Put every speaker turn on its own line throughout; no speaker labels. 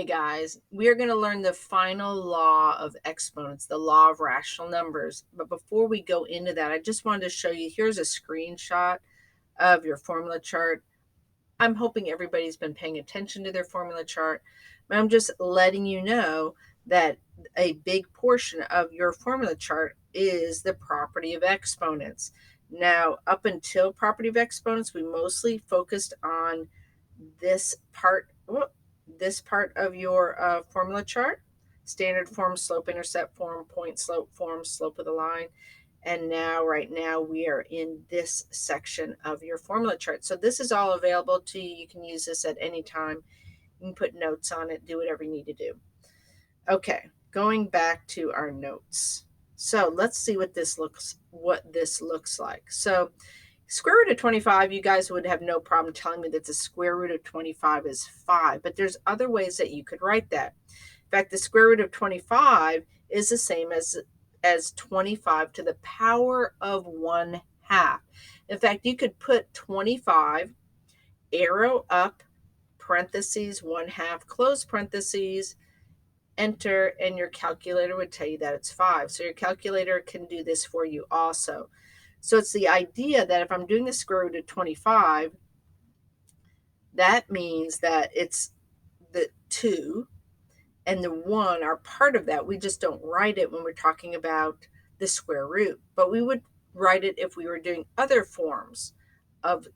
Hey guys, we are going to learn the final law of exponents, the law of rational numbers. But before we go into that, I just wanted to show you, here's a screenshot of your formula chart. I'm hoping everybody's been paying attention to their formula chart, but I'm just letting you know that a big portion of your formula chart is the property of exponents. Now, up until property of exponents, we mostly focused on this part of your formula chart: standard form, slope intercept form, point slope form, slope of the line. And now right now we are in this section of your formula chart. So this is all available to you. You can use this at any time. You can put notes on it, do whatever you need to do. Okay, going back to our notes. So let's see what this looks like. So square root of 25, you guys would have no problem telling me that the square root of 25 is 5, but there's other ways that you could write that. In fact, the square root of 25 is the same as 25 to the power of 1/2. In fact, you could put 25, arrow up, parentheses, 1/2, close parentheses, enter, and your calculator would tell you that it's 5. So your calculator can do this for you also. So it's the idea that if I'm doing the square root of 25, that means that it's the 2 and the 1 are part of that. We just don't write it when we're talking about the square root, but we would write it if we were doing other forms of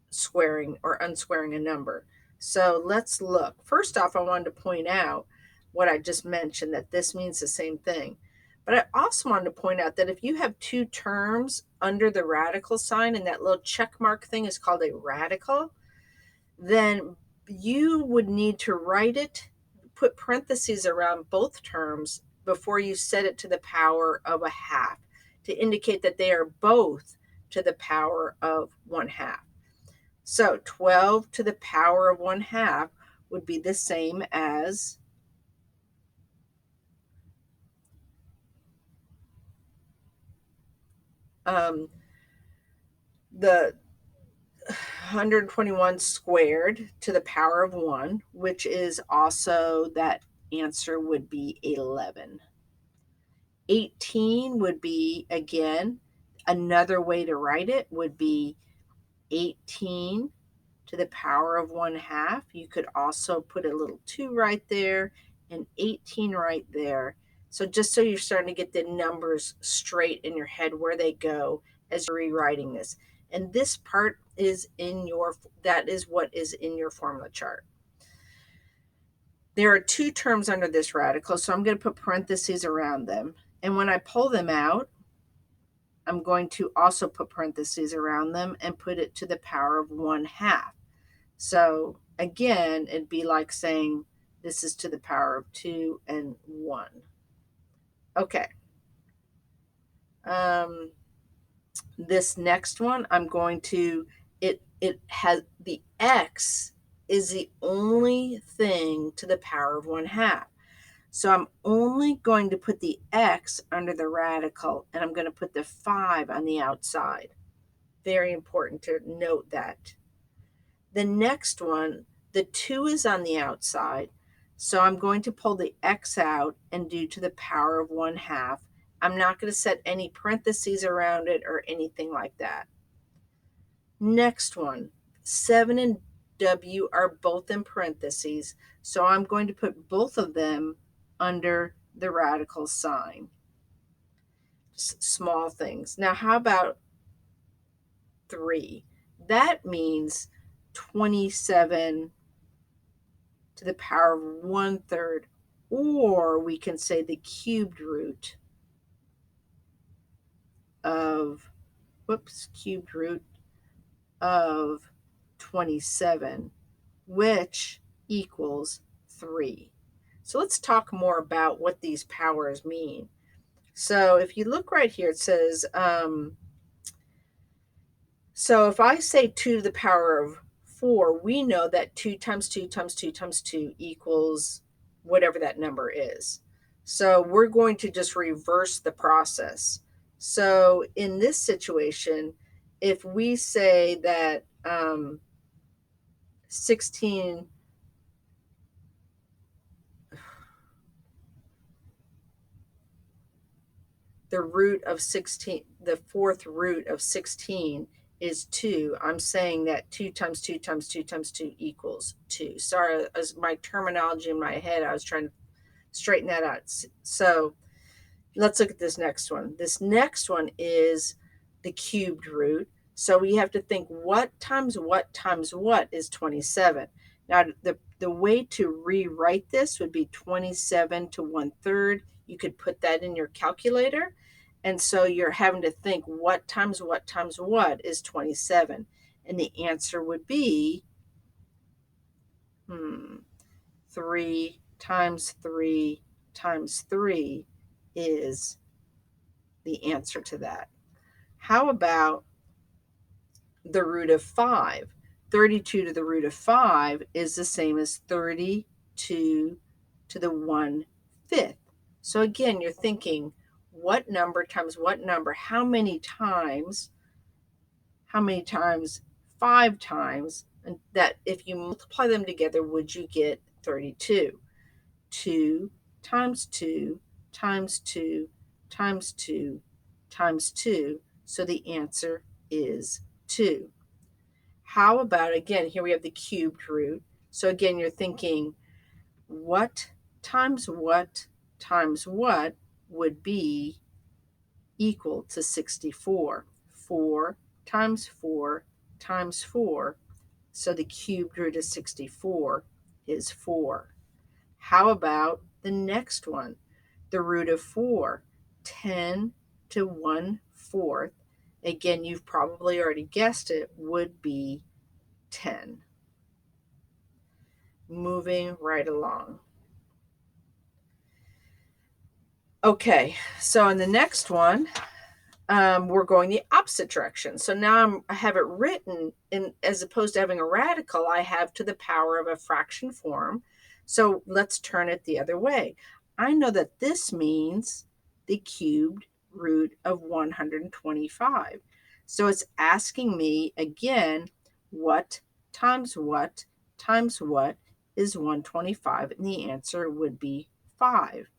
squaring or unsquaring a number. So let's look. First off, I wanted to point out what I just mentioned, that this means the same thing. But I also wanted to point out that if you have two terms under the radical sign, and that little check mark thing is called a radical, then you would need to write it, put parentheses around both terms before you set it to the power of 1/2 to indicate that they are both to the power of 1/2. So 12 to the power of 1/2 would be the same as the 121 squared to the power of 1, which is also, that answer would be 11. 18 would be, again, another way to write it would be 18 to the power of 1/2. You could also put a little 2 right there and 18 right there. So just so you're starting to get the numbers straight in your head where they go as you're rewriting this. And this part is that is what is in your formula chart. There are two terms under this radical, so I'm going to put parentheses around them. And when I pull them out, I'm going to also put parentheses around them and put it to the power of 1/2. So again, it'd be like saying this is to the power of 2 and 1. Okay. This next one, I'm going to, it has, the x is the only thing to the power of 1/2. So I'm only going to put the x under the radical, and I'm going to put the 5 on the outside. Very important to note that. The next one, the 2 is on the outside, so I'm going to pull the x out and do to the power of 1/2. I'm not going to set any parentheses around it or anything like that. Next one, 7 and w are both in parentheses, so I'm going to put both of them under the radical sign. Small things. Now, how about 3? That means 27 to the power of 1/3, or we can say the cubed root of, cubed root of 27, which equals 3. So let's talk more about what these powers mean. So if you look right here, it says, so if I say 2 to the power of 4, we know that 2 times 2 times 2 times 2 equals whatever that number is. So we're going to just reverse the process. So in this situation, if we say that 16 the root of 16, the fourth root of 16 is 2. I'm saying that 2 times 2 times 2 times 2 equals 2. Sorry, as my terminology in my head, I was trying to straighten that out. So let's look at this next one. This next one is the cubed root. So we have to think what times what times what is 27. Now, the way to rewrite this would be 27 to 1/3. You could put that in your calculator. And so you're having to think what times what times what is 27. And the answer would be 3 times 3 times 3 is the answer to that. How about the root of 5? 32 to the root of 5 is the same as 32 to the 1/5. So again, you're thinking what number times what number? How many times? 5 times? And that if you multiply them together, would you get 32? 2 times 2 times 2 times 2 times 2. So the answer is 2. How about, again, here we have the cubed root. So again, you're thinking what times what times what would be equal to 64? 4 times 4 times 4. So the cubed root of 64 is 4. How about the next one? The root of 4, 10 to 1/4. Again, you've probably already guessed it, would be 10. Moving right along. Okay, so in the next one, we're going the opposite direction. So now I have it written in, as opposed to having a radical, I have to the power of a fraction form. So let's turn it the other way. I know that this means the cubed root of 125. So it's asking me again, what times what times what is 125? And the answer would be 5.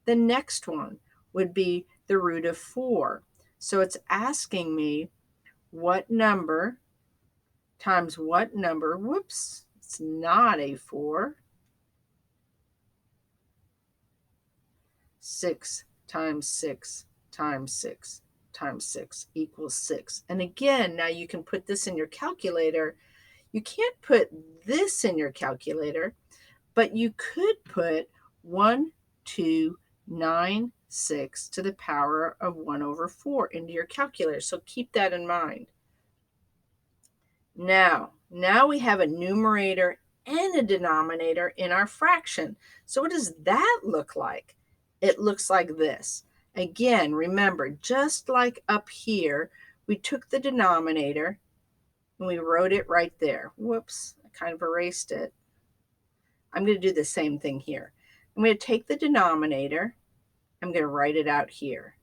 The next one would be the root of 4. So it's asking me what number times what number. Whoops, it's not a 4. 6 times 6 times 6 times 6 equals 6. And again, now you can put this in your calculator. You can't put this in your calculator, but you could put 1296 to the power of 1/4 into your calculator. So keep that in mind. Now we have a numerator and a denominator in our fraction. So what does that look like? It looks like this. Again, remember, just like up here, we took the denominator and we wrote it right there. Whoops, I kind of erased it. I'm going to do the same thing here. I'm going to take the denominator. I'm going to write it out here.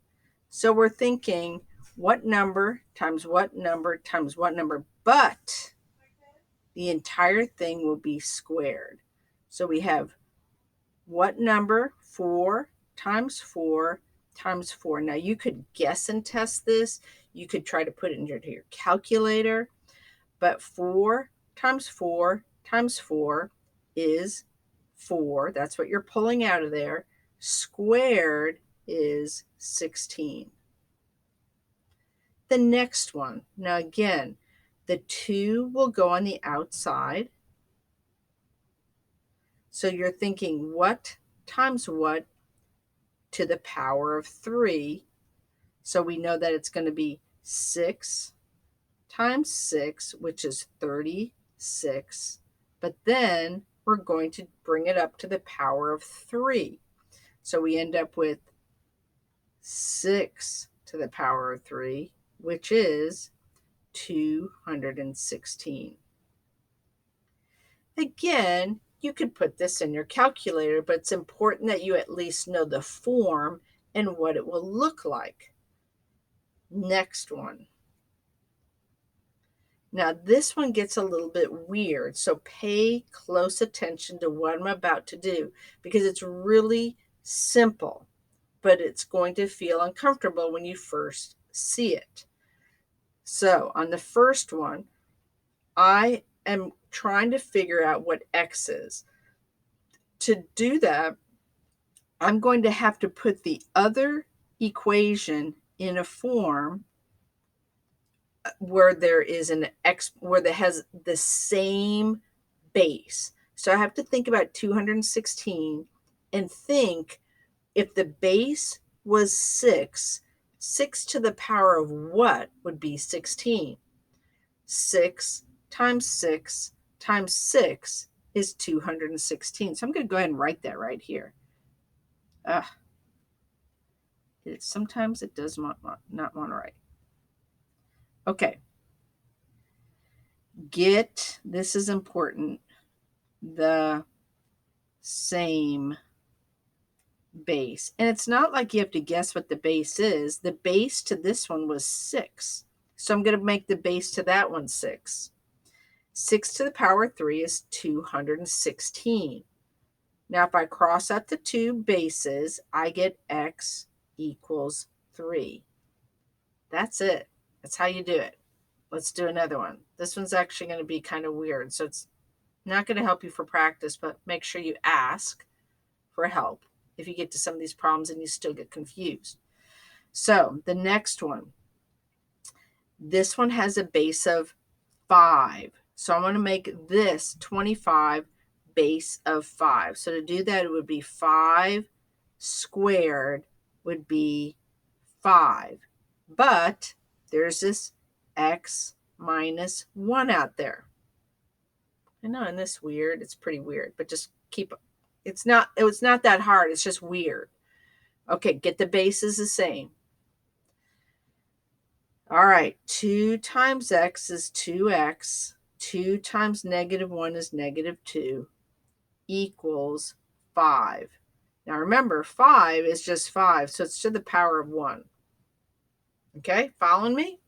So we're thinking what number times what number times what number, but the entire thing will be squared. So we have what number? 4 times 4 times 4. Now you could guess and test this. You could try to put it into your calculator, but 4 times 4 times 4 is 4. That's what you're pulling out of there. Squared is 16. The next one. Now again, the 2 will go on the outside. So you're thinking what times what to the power of 3. So we know that it's going to be 6 times 6, which is 36. But then we're going to bring it up to the power of 3. So we end up with 6 to the power of 3, which is 216. Again, you could put this in your calculator, but it's important that you at least know the form and what it will look like. Next one. Now this one gets a little bit weird, so pay close attention to what I'm about to do because it's really simple. but it's going to feel uncomfortable when you first see it. So on the first one, I am trying to figure out what x is. To do that, I'm going to have to put the other equation in a form where there is an x, where that has the same base. So I have to think about 216 and think, if the base was 6, 6 to the power of what would be 16? 6 times 6 times 6 is 216. So I'm going to go ahead and write that right here. Sometimes it does not want to write. Okay. Get, this is important, the same base. And it's not like you have to guess what the base is. The base to this one was 6. So I'm going to make the base to that one 6. 6 to the power of 3 is 216. Now, if I cross out the two bases, I get x equals 3. That's it. That's how you do it. Let's do another one. This one's actually going to be kind of weird. So it's not going to help you for practice, but make sure you ask for help if you get to some of these problems and you still get confused. So the next one, this one has a base of 5. So I'm going to make this 25 base of 5. So to do that, it would be 5 squared would be 5. But there's this x minus 1 out there. I know, isn't this weird? It's pretty weird, but just keep, it's not that hard. It's just weird. Okay, get the bases the same. All right, 2 times x is 2x. 2 times -1 is -2 equals 5. Now remember, 5 is just 5, so it's to the power of 1. Okay, following me?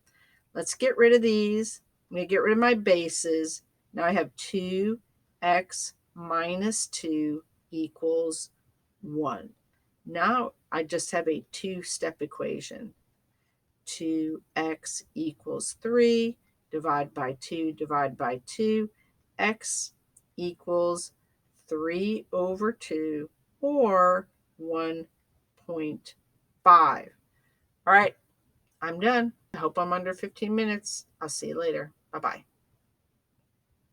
Let's get rid of these. I'm going to get rid of my bases. Now I have 2x minus 2 equals 1. Now I just have a two-step equation. 2x equals 3, divide by 2, divide by 2, x equals 3 over 2, or 1.5. All right, I'm done. I hope I'm under 15 minutes. I'll see you later. Bye-bye.